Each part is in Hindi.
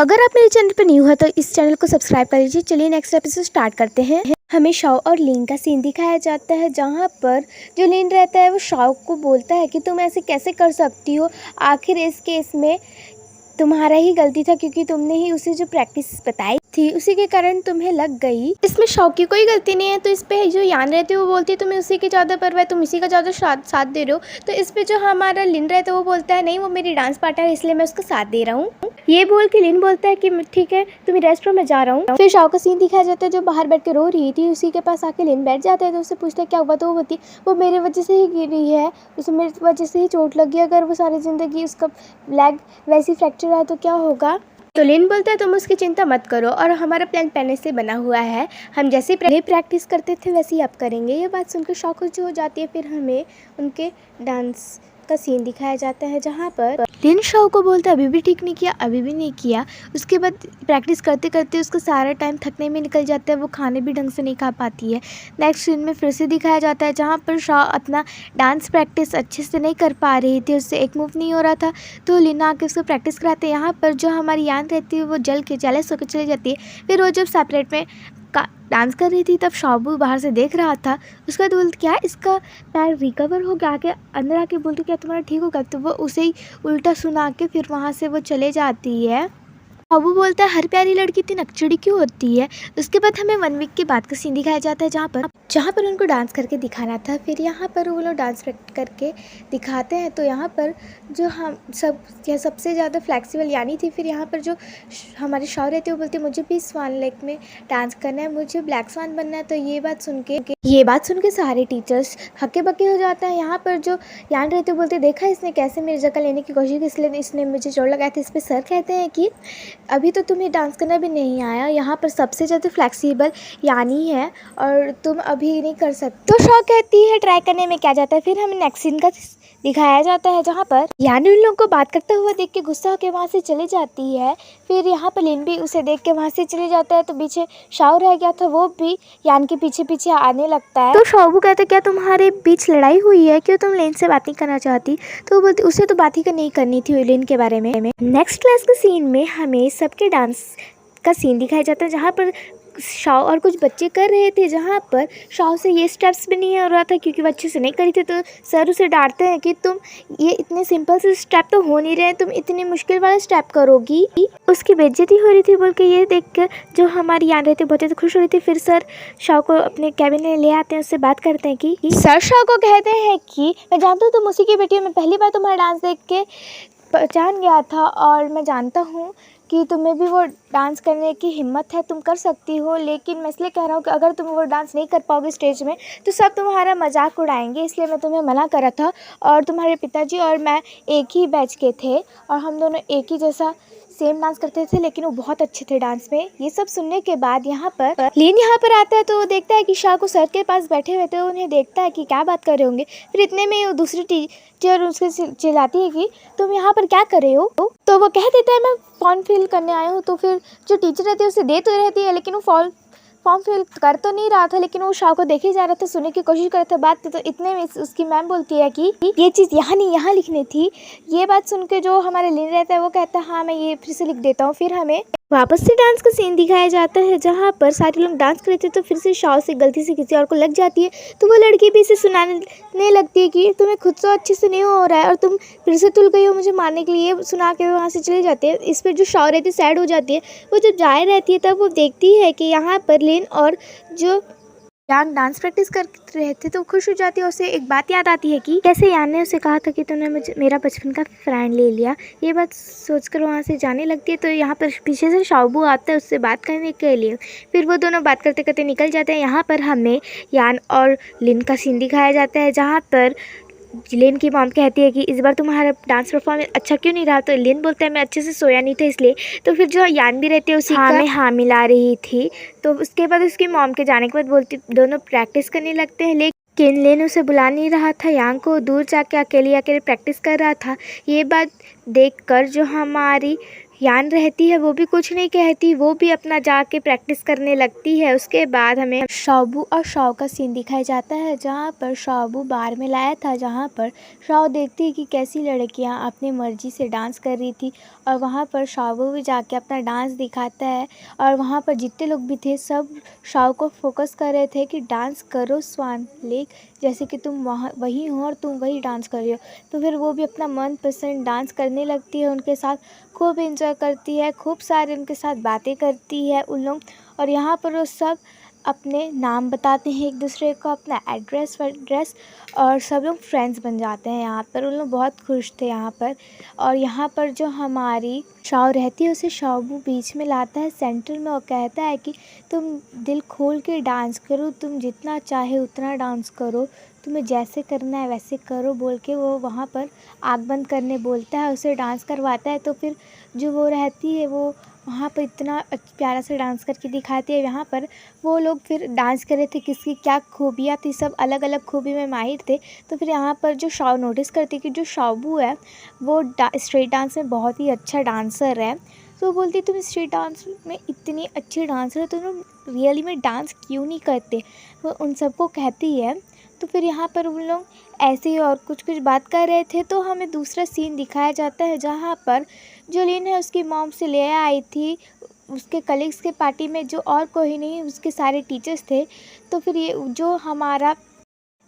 अगर आप मेरे चैनल पर न्यू है तो इस चैनल को सब्सक्राइब कर लीजिए। चलिए नेक्स्ट एपिसोड स्टार्ट करते हैं। हमें शाओ और लिन का सीन दिखाया जाता है, जहाँ पर जो लिन रहता है वो शाओ को बोलता है कि तुम ऐसे कैसे कर सकती हो, आखिर इस केस में तुम्हारा ही गलती था क्योंकि तुमने ही उसे जो प्रैक्टिस बताई थी उसी के कारण तुम्हें लग गई। इसमें शाओ की कोई गलती नहीं है। तो इस पे जो यान रहती है वो बोलती है तुम्हें उसी की ज़्यादा परवाह है, तुम इसी का ज़्यादा साथ दे रहे हो। तो इस पे जो हमारा लिन रहता है वो बोलता है नहीं, वो मेरी डांस पार्टनर है इसलिए मैं उसका साथ दे रहा हूँ। ये बोल के लिन बोलता है कि ठीक है तुम रेस्टोरेंट में जा रहा हूँ। फिर शाओ का सीन दिखाया जाता है जो बाहर बैठ के रो रही थी, उसी के पास आके लिन बैठ जाता है। तो उससे पूछता है क्या हुआ। तो वो बोलती वो मेरी वजह से ही गिरी है, उसे मेरी वजह से ही चोट लगी, अगर वो सारी ज़िंदगी उसका लेग वैसे ही फ्रैक्चर है तो क्या होगा। तो लिन बोलता है तुम उसकी चिंता मत करो और हमारा प्लान पहले से बना हुआ है, हम जैसे पहले प्रैक्टिस करते थे वैसे ही अब करेंगे। ये बात सुनकर शॉक हो जाती है। फिर हमें उनके डांस का सीन दिखाया जाता है, जहाँ पर लिन शाओ को बोलता है अभी भी ठीक नहीं किया, अभी भी नहीं किया। उसके बाद प्रैक्टिस करते करते उसका सारा टाइम थकने में निकल जाता है, वो खाने भी ढंग से नहीं खा पाती है। नेक्स्ट सीन में फिर से दिखाया जाता है जहाँ पर शाओ अपना डांस प्रैक्टिस अच्छे से नहीं कर पा रही थी, उससे एक मूव नहीं हो रहा था। तो लिन आके उसको प्रैक्टिस कराते हैं। यहाँ पर जो हमारी यान रहती है वो जल के जेलस होकर चली जाती है। फिर वो जब सेपरेट में डांस कर रही थी तब शाओबू बाहर से देख रहा था। उसके बाद बोलती क्या इसका पैर रिकवर हो गया, आके अंदर आके बोलती क्या तुम्हारा ठीक होगा। तो वो उसे ही उल्टा सुना के फिर वहाँ से वो चले जाती है। शाओबू बोलता है हर प्यारी लड़की इतनी नकचड़ी क्यों होती है। उसके बाद हमें 1 वीक के बाद का सीन दिखाया जाता है जहाँ पर उनको डांस करके दिखाना था। फिर यहाँ पर वो लोग डांस करके दिखाते हैं। तो यहाँ पर जो हम सबसे ज़्यादा फ्लेक्सिबल यानी थी। फिर यहाँ पर जो हमारी शाओ रहती है वो बोलती है मुझे भी स्वान लेक में डांस करना है, मुझे ब्लैक स्वान बनना है। तो ये बात सुन के सारे टीचर्स हक्के बक्के हो जाते हैं। यहाँ पर जो यान रहती है बोलते देखा इसने कैसे मेरी जगह लेने की कोशिश की, इसलिए इसने मुझे चोट लगाई थी। इस पर सर कहते हैं कि अभी तो तुम्हें डांस करना भी नहीं आया, यहाँ पर सबसे ज़्यादा फ्लेक्सिबल यानी है और तुम अभी नहीं कर सकते। तो शाओ कहती है ट्राई करने में क्या जाता है। फिर हमें नेक्स्ट सीन का दिखाया जाता है जहाँ पर यानी उन लोगों को बात करता हुआ देख के गुस्सा होकर वहाँ से चली जाती है। फिर यहाँ पर लिन भी उसे देख के वहाँ से चले जाता है। तो पीछे शाओ रह गया था, वो भी यान के पीछे पीछे आने लगता है। तो शाओबू कहता है क्या तुम्हारे बीच लड़ाई हुई है, क्यों तुम लिन से बात नहीं करना चाहती। तो बोलती उसे तो बात ही नहीं करनी थी लिन के बारे में। नेक्स्ट क्लास के सीन में हमें सबके डांस का सीन दिखाया जाता है जहाँ पर शाओ और कुछ बच्चे कर रहे थे, जहाँ पर शाओ से ये स्टेप्स भी नहीं हो रहा था क्योंकि वो अच्छे से नहीं करी थी। तो सर उसे डांटते हैं कि तुम ये इतने सिंपल से स्टेप तो हो नहीं रहे, तुम इतने मुश्किल वाले स्टेप करोगी। उसकी बेइज्जती हो रही थी बोल के ये देखकर जो हमारी यान रहती बहुत ज़्यादा खुश हो रही थी। फिर सर शाओ को अपने कैबिन में ले आते हैं, उससे बात करते हैं कि सर शाओ को कहते हैं कि मैं जानता हूँ तुम उसी की बेटी हो, मैं पहली बार तुम्हारा डांस देख के पहचान गया था और मैं जानता हूँ कि तुम्हें भी वो डांस करने की हिम्मत है, तुम कर सकती हो। लेकिन मैं इसलिए कह रहा हूँ कि अगर तुम वो डांस नहीं कर पाओगे स्टेज में तो सब तुम्हारा मजाक उड़ाएंगे, इसलिए मैं तुम्हें मना करा था। और तुम्हारे पिताजी और मैं एक ही बैच के थे और हम दोनों एक ही जैसा सेम डांस करते थे, लेकिन वो बहुत अच्छे थे डांस में। ये सब सुनने के बाद यहाँ पर लिन यहाँ पर आता है तो वो देखता है कि शाओ को सर के पास बैठे हुए थे, उन्हें देखता है कि क्या बात कर रहे होंगे। फिर इतने में वो दूसरी टीचर उसके चिल्लाती है कि तुम यहाँ पर क्या कर रहे हो। तो वो कह देता है मैं फॉर्म फिल करने आया हूँ। तो फिर जो टीचर रहती है उसे दे तो रहती है, लेकिन वो फॉर्म फिल कर तो नहीं रहा था, लेकिन वो शाओ को देखे जा रहा था, सुनने की कोशिश कर रहा था बात। तो इतने में उसकी मैम बोलती है कि ये चीज़ यहाँ नहीं यहाँ लिखनी थी। ये बात सुन के जो हमारे लिन रहता है वो कहता है हाँ मैं ये फिर से लिख देता हूँ। फिर हमें वापस से डांस का सीन दिखाया जाता है जहाँ पर सारे लोग डांस कर रहे थे। तो फिर से शाओ से गलती से किसी और को लग जाती है, तो वो लड़की भी इसे सुनाने लगती है कि तुम्हें खुद तो अच्छे से नहीं हो रहा है और तुम फिर से तुल गई हो मुझे मारने के लिए, सुना के वहाँ से चले जाते हैं। इस पर जो शाओ रहती है सैड हो जाती है। वो जब जाए रहती है तब वो देखती है कि यहाँ पर लिन और जो यान डांस प्रैक्टिस कर रहे थे तो खुश हो जाती है। उसे एक बात याद आती है कि कैसे यान ने उसे कहा था कि तूने मेरा बचपन का फ्रेंड ले लिया। ये बात सोचकर वहाँ से जाने लगती है। तो यहाँ पर पीछे से शाओबू आता है उससे बात करने के लिए। फिर वो दोनों बात करते करते निकल जाते हैं। यहाँ पर हमें यान और लिन का सीन दिखाया जाता है जहाँ पर लिन की मॉम कहती है कि इस बार तुम्हारा डांस परफॉर्मेंस अच्छा क्यों नहीं रहा। तो लिन बोलता है मैं अच्छे से सोया नहीं था इसलिए। तो फिर जो यान भी रहती है उसी में हाँ मिला रही थी। तो उसके बाद उसकी मॉम के जाने के बाद बोलती दोनों प्रैक्टिस करने लगते हैं, लेकिन लिन उसे बुला नहीं रहा था। यांग को दूर जाके अकेले प्रैक्टिस कर रहा था। ये बात देखकर जो हमारी यान रहती है वो भी कुछ नहीं कहती, वो भी अपना जाके प्रैक्टिस करने लगती है। उसके बाद हमें शाओबू और शाओ का सीन दिखाया जाता है जहाँ पर शाओबू बार में लाया था, जहाँ पर शाओ देखती है कि कैसी लड़कियाँ अपनी मर्जी से डांस कर रही थी और वहाँ पर शाओबू भी जाके अपना डांस दिखाता है। और वहाँ पर जितने लोग भी थे सब शाओ को फोकस कर रहे थे कि डांस करो स्वान लेक, जैसे कि तुम वहाँ वही हो और तुम वही डांस कर रही हो। तो फिर वो भी अपना मनपसंद डांस करने लगती है उनके साथ, खूब एंजॉय करती है, खूब सारे उनके साथ बातें करती है उन लोग। और यहाँ पर वो सब अपने नाम बताते हैं एक दूसरे को, अपना एड्रेस वड्रेस, और सब लोग फ्रेंड्स बन जाते हैं। यहाँ पर उन लोग बहुत खुश थे यहाँ पर। और यहाँ पर जो हमारी शाओ रहती है उसे शाओबू बीच में लाता है सेंटर में और कहता है कि तुम दिल खोल के डांस करो, तुम जितना चाहे उतना डांस करो, तुम्हें जैसे करना है वैसे करो बोल के वो वहाँ पर आँख बंद करने बोलता है, उसे डांस करवाता है। तो फिर जो वो रहती है वो वहाँ पर इतना प्यारा सा डांस करके दिखाती है। यहाँ पर वो लोग फिर डांस कर रहे थे, किसकी क्या खूबियाँ थी, सब अलग अलग खूबी में माहिर थे। तो फिर यहाँ पर जो शाओ नोटिस करती कि जो शाओबू है वो स्ट्रीट डांस में बहुत ही अच्छा डांसर है। तो वो बोलती तुम स्ट्रीट डांस में इतनी अच्छी डांसर हो, तुम रियली में डांस क्यों नहीं करते, वो उन सबको कहती है। तो फिर यहाँ पर उन लोग ऐसे ही और कुछ कुछ बात कर रहे थे। तो हमें दूसरा सीन दिखाया जाता है जहाँ पर जो लिन है उसकी मॉम से ले आई थी उसके कलीग्स के पार्टी में, जो और कोई नहीं उसके सारे टीचर्स थे। तो फिर ये जो हमारा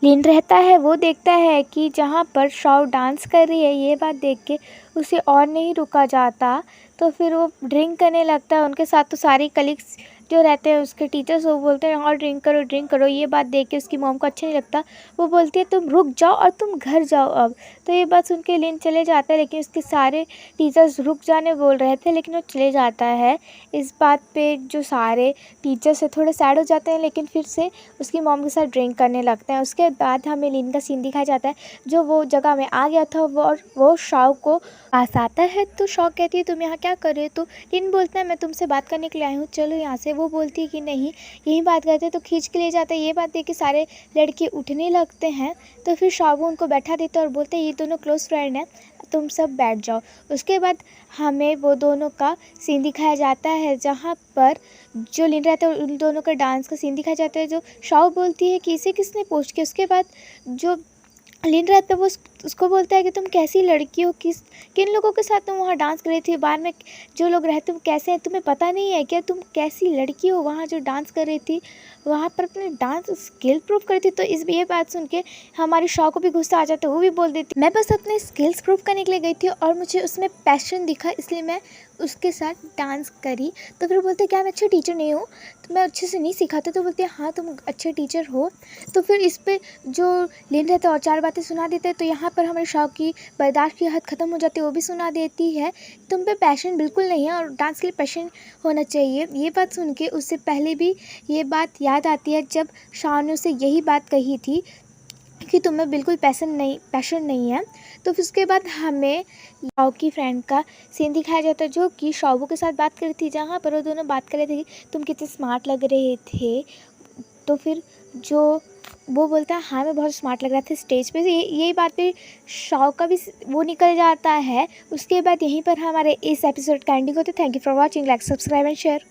लिन रहता है वो देखता है कि जहाँ पर शाओ डांस कर रही है, ये बात देख के उसे और नहीं रुका जाता। तो फिर वो ड्रिंक करने लगता है उनके साथ। तो सारी कलीग्स जो रहते हैं उसके टीचर्स वो बोलते हैं और ड्रिंक करो। ये बात देख के उसकी मॉम को अच्छा नहीं लगता, वो बोलती है तुम रुक जाओ और तुम घर जाओ अब। तो ये बात सुन के लिन चले जाता है, लेकिन उसके सारे टीचर्स रुक जाने बोल रहे थे लेकिन वो चले जाता है। इस बात पे जो सारे टीचर्स है थोड़े सैड हो जाते हैं, लेकिन फिर से उसकी मॉम के साथ ड्रिंक करने लगते हैं। उसके बाद हमें लिन का सीन दिखाया जाता है जो वो जगह में आ गया था वो शाओ को पास आता है। तो शाओ कहती है तुम यहाँ क्या कर रहे हो। तो लिन बोलता है मैं तुमसे बात करने के लिए आई हूँ, चलो यहाँ से। वो बोलती है कि नहीं यही बात करते हैं, तो खींच के ले जाता है। ये बात देख के सारे लड़के उठने लगते हैं। तो फिर शाओ उनको बैठा देता है और बोलते हैं ये दोनों क्लोज फ्रेंड हैं, तुम सब बैठ जाओ। उसके बाद हमें वो दोनों का सीन दिखाया जाता है जहाँ पर जो लिन रहता है उन दोनों का डांस का सीन दिखाया जाता है। जो शाओ बोलती है कि इसे किसने पोस्ट किया। उसके बाद जो लिन रहता है वो उसको बोलता है कि तुम कैसी लड़की हो, किन लोगों के साथ तुम वहाँ डांस कर रही थी, बार में जो लोग रहते वो कैसे हैं, तुम्हें पता नहीं है क्या, तुम कैसी लड़की हो वहाँ जो डांस कर रही थी, वहाँ पर अपने डांस स्किल प्रूव कर रही थी। तो ये बात सुन के हमारी शाओ को भी गुस्सा आ जाता है, वो भी बोल देती मैं बस अपने स्किल्स प्रूव करने के लिए गई थी और मुझे उसमें पैशन दिखा इसलिए मैं उसके साथ डांस करी। तो फिर बोलते क्या मैं अच्छी टीचर नहीं हूँ, तो मैं अच्छे से नहीं सिखाती। तो बोलते हाँ तुम अच्छे टीचर हो। तो फिर इस पर जो लिन रहता है और चार बातें सुना देते हैं। तो यहाँ पर हमारे शाओ की बर्दाश्त की हद ख़त्म हो जाती है, वो भी सुना देती है तुम पे पैशन बिल्कुल नहीं है और डांस के लिए पैशन होना चाहिए। ये बात सुन के उससे पहले भी ये बात याद आती है जब शाओ ने उसे यही बात कही थी कि तुम्हें बिल्कुल पैशन नहीं है। तो फिर उसके बाद हमें शाओ की फ्रेंड का सीन दिखाया जाता है जो कि शाओबू के साथ बात कर रही थी, जहाँ पर वो दोनों बात कर रहे थे कि तुम कितने स्मार्ट लग रहे थे। तो फिर जो वो बोलता है हाँ मैं बहुत स्मार्ट लग रहा था स्टेज पे। यही बात पे शाओ का भी वो निकल जाता है। उसके बाद यहीं पर हमारे इस एपिसोड का एंडिंग होता है। Thank you for watching, like subscribe and share.